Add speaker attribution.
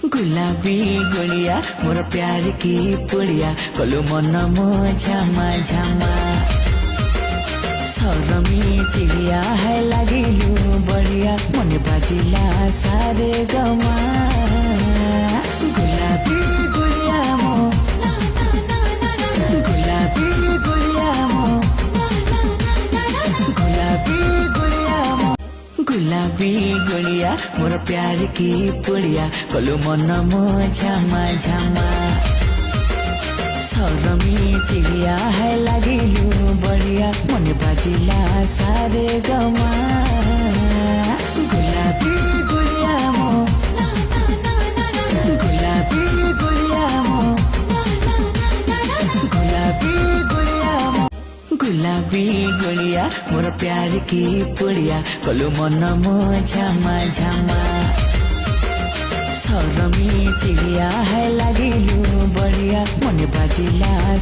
Speaker 1: गुलाबी गुड़िया मोर प्यार की पुड़िया कलु मन मो झमा झमा सरमी चिड़िया है लगिलु बढ़िया मन बाजिला सारे गमा गुलाबी गुड़िया मो गुलाबी गुड़िया मो गुलाबी गुड़िया मो गुलाबी गुड़िया मोर प्यार की पुड़िया कलु मन मो झमा झमा सरमी चिड़िया है लगिलु बढ़िया मन बाजिला सारे गमा गुलाबी गुड़िया मो गुलाबी गुड़िया मो गुलाबी गुड़िया मो गुलाबी गुड़िया मोर प्यार की पुड़िया कलु मन मो झमा झमा सरमी चिड़िया है लगिलु बढ़िया मन बाजिला